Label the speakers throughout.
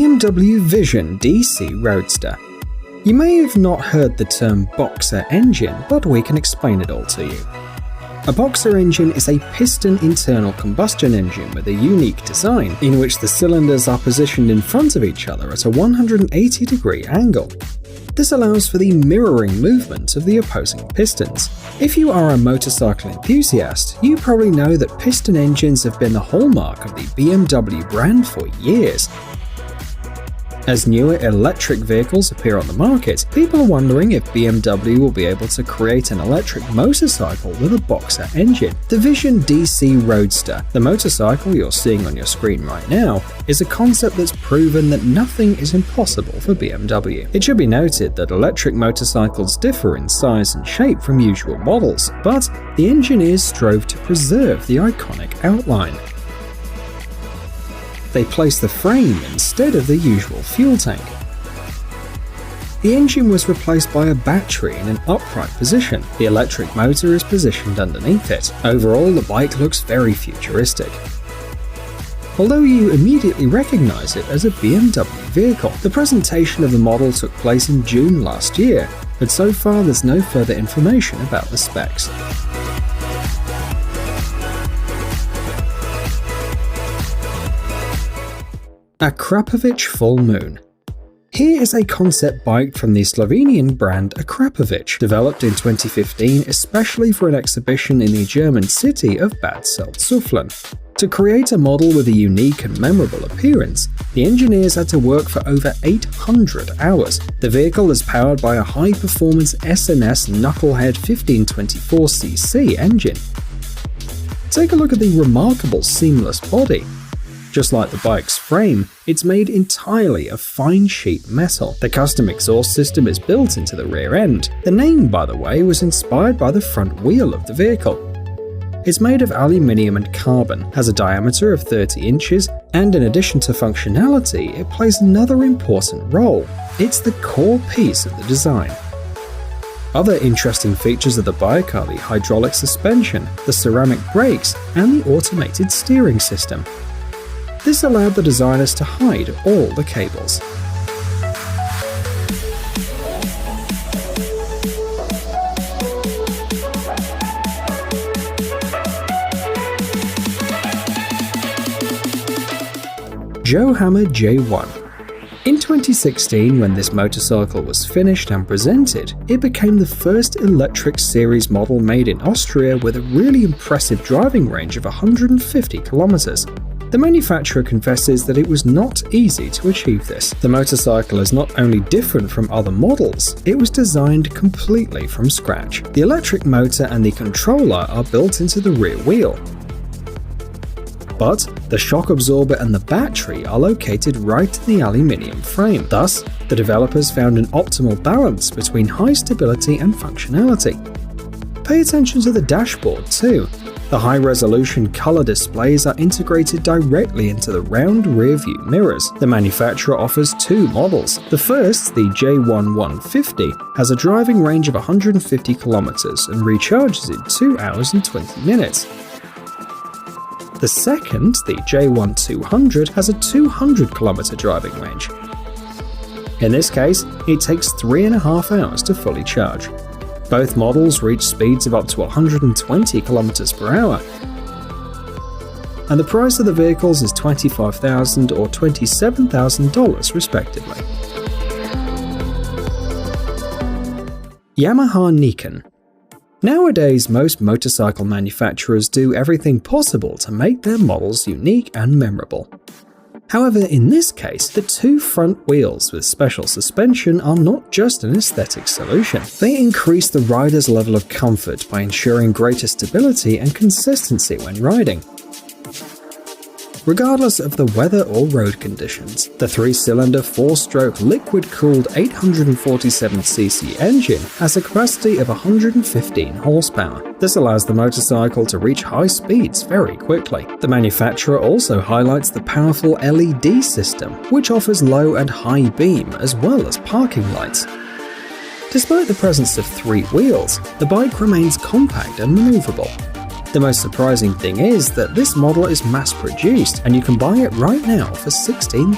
Speaker 1: BMW Vision DC Roadster. You may have not heard the term boxer engine, but we can explain it all to you. A boxer engine is a piston internal combustion engine with a unique design, in which the cylinders are positioned in front of each other at a 180-degree angle. This allows for the mirroring movement of the opposing pistons. If you are a motorcycle enthusiast, you probably know that piston engines have been the hallmark of the BMW brand for years. As newer electric vehicles appear on the market, people are wondering if BMW will be able to create an electric motorcycle with a boxer engine. The Vision DC Roadster, the motorcycle you're seeing on your screen right now, is a concept that's proven that nothing is impossible for BMW. It should be noted that electric motorcycles differ in size and shape from usual models, but the engineers strove to preserve the iconic outline. They placed the frame instead of the usual fuel tank. The engine was replaced by a battery in an upright position. The electric motor is positioned underneath it. Overall, the bike looks very futuristic. Although you immediately recognize it as a BMW vehicle, the presentation of the model took place in June last year, but so far there's no further information about the specs. Akrapovic Full Moon. Here is a concept bike from the Slovenian brand Akrapovic, developed in 2015 especially for an exhibition in the German city of Bad Salzuflen. To create a model with a unique and memorable appearance, the engineers had to work for over 800 hours. The vehicle is powered by a high-performance SNS Knucklehead 1524cc engine. Take a look at the remarkable seamless body. Just like the bike's frame, it's made entirely of fine sheet metal. The custom exhaust system is built into the rear end. The name, by the way, was inspired by the front wheel of the vehicle. It's made of aluminium and carbon, has a diameter of 30 inches, and in addition to functionality, it plays another important role. It's the core piece of the design. Other interesting features of the bike are the hydraulic suspension, the ceramic brakes, and the automated steering system. This allowed the designers to hide all the cables. Joe Hammer J1. In 2016, when this motorcycle was finished and presented, it became the first electric series model made in Austria with a really impressive driving range of 150 kilometers. The manufacturer confesses that it was not easy to achieve this. The motorcycle is not only different from other models, it was designed completely from scratch. The electric motor and the controller are built into the rear wheel. But the shock absorber and the battery are located right in the aluminium frame. Thus, the developers found an optimal balance between high stability and functionality. Pay attention to the dashboard too. The high-resolution color displays are integrated directly into the round rear-view mirrors. The manufacturer offers two models. The first, the J1-150, has a driving range of 150 kilometers and recharges in 2 hours and 20 minutes. The second, the J1-200, has a 200-kilometer driving range. In this case, it takes 3.5 hours to fully charge. Both models reach speeds of up to 120 km per hour, and the price of the vehicles is $25,000 or $27,000 respectively. Yamaha Nikon. Nowadays, most motorcycle manufacturers do everything possible to make their models unique and memorable. However, in this case, the two front wheels with special suspension are not just an aesthetic solution. They increase the rider's level of comfort by ensuring greater stability and consistency when riding. Regardless of the weather or road conditions, the 3-cylinder 4-stroke liquid-cooled 847cc engine has a capacity of 115 horsepower. This allows the motorcycle to reach high speeds very quickly. The manufacturer also highlights the powerful LED system, which offers low and high beam as well as parking lights. Despite the presence of 3 wheels, the bike remains compact and maneuverable. The most surprising thing is that this model is mass-produced and you can buy it right now for $16,000.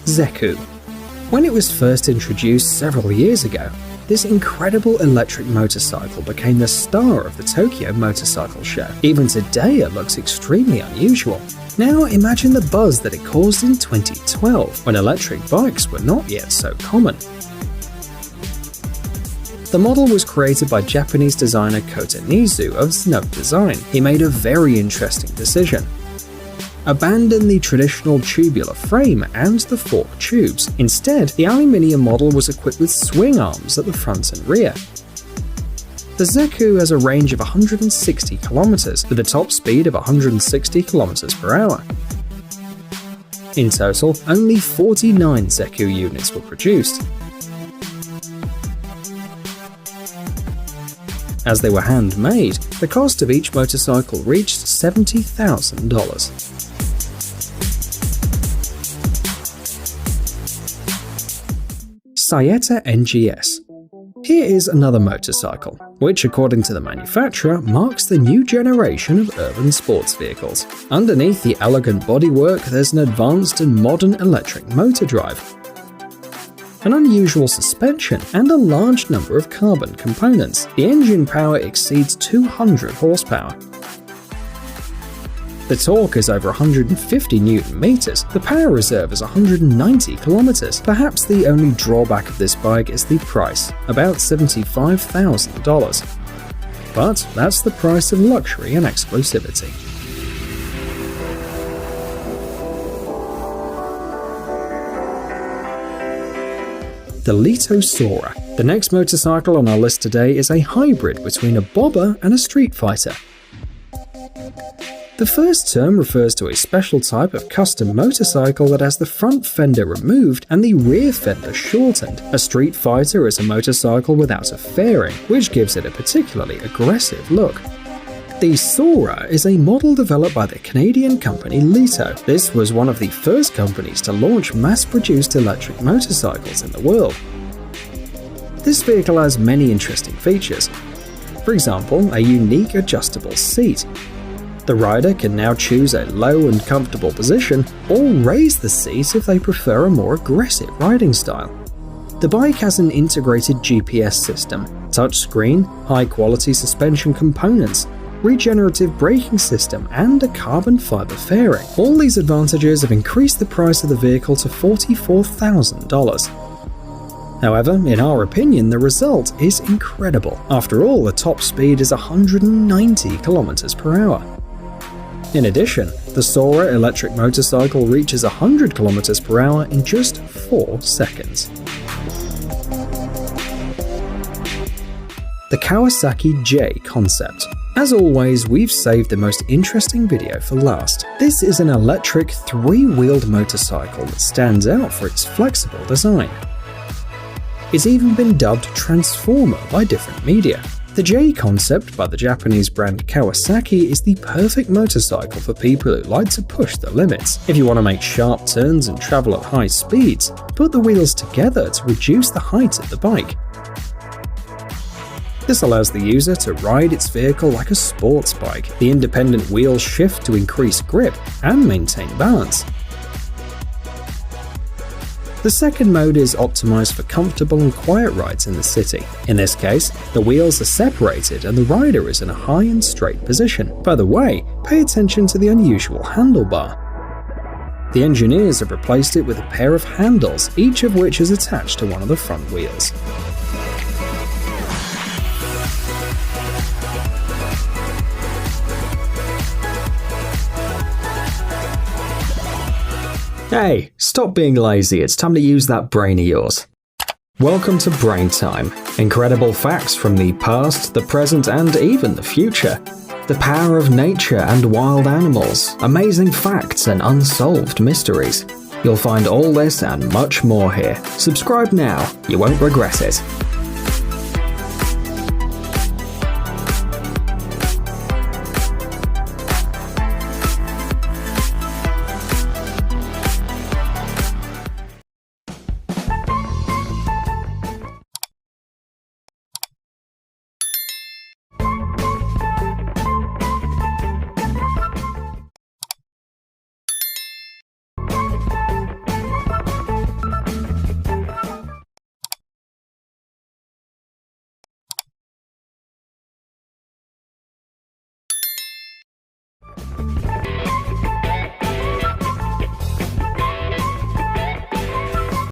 Speaker 1: Zeku. When it was first introduced several years ago, this incredible electric motorcycle became the star of the Tokyo Motorcycle Show. Even today it looks extremely unusual. Now imagine the buzz that it caused in 2012, when electric bikes were not yet so common. The model was created by Japanese designer Kota Nizu of Snug Design. He made a very interesting decision. Abandon the traditional tubular frame and the fork tubes. Instead, the aluminium model was equipped with swing arms at the front and rear. The Zeku has a range of 160 km with a top speed of 160 km per hour. In total, only 49 Zeku units were produced. As they were handmade, the cost of each motorcycle reached $70,000. Sayeta NGS. Here is another motorcycle, which according to the manufacturer marks the new generation of urban sports vehicles. Underneath the elegant bodywork there's an advanced and modern electric motor drive, an unusual suspension, and a large number of carbon components. The engine power exceeds 200 horsepower. The torque is over 150 Nm, the power reserve is 190 km. Perhaps the only drawback of this bike is the price, about $75,000. But that's the price of luxury and exclusivity. The Lito Sora. The next motorcycle on our list today is a hybrid between a bobber and a street fighter. The first term refers to a special type of custom motorcycle that has the front fender removed and the rear fender shortened. A street fighter is a motorcycle without a fairing, which gives it a particularly aggressive look. The Sora is a model developed by the Canadian company Lito. This was one of the first companies to launch mass-produced electric motorcycles in the world. This vehicle has many interesting features. For example, a unique adjustable seat. The rider can now choose a low and comfortable position or raise the seat if they prefer a more aggressive riding style. The bike has an integrated GPS system, touchscreen, high-quality suspension components, regenerative braking system, and a carbon fiber fairing. All these advantages have increased the price of the vehicle to $44,000. However, in our opinion, the result is incredible. After all, the top speed is 190 km per hour. In addition, the Sora electric motorcycle reaches 100 km per hour in just 4 seconds. The Kawasaki J concept. As always, we've saved the most interesting video for last. This is an electric 3-wheeled motorcycle that stands out for its flexible design. It's even been dubbed Transformer by different media. The J concept by the Japanese brand Kawasaki is the perfect motorcycle for people who like to push the limits. If you want to make sharp turns and travel at high speeds, put the wheels together to reduce the height of the bike. This allows the user to ride its vehicle like a sports bike. The independent wheels shift to increase grip and maintain balance. The second mode is optimized for comfortable and quiet rides in the city. In this case, the wheels are separated and the rider is in a high and straight position. By the way, pay attention to the unusual handlebar. The engineers have replaced it with a pair of handles, each of which is attached to one of the front wheels. Hey, stop being lazy, it's time to use that brain of yours. Welcome to Brain Time. Incredible facts from the past, the present, and even the future. The power of nature and wild animals, amazing facts and unsolved mysteries. You'll find all this and much more here. Subscribe now, you won't regret it.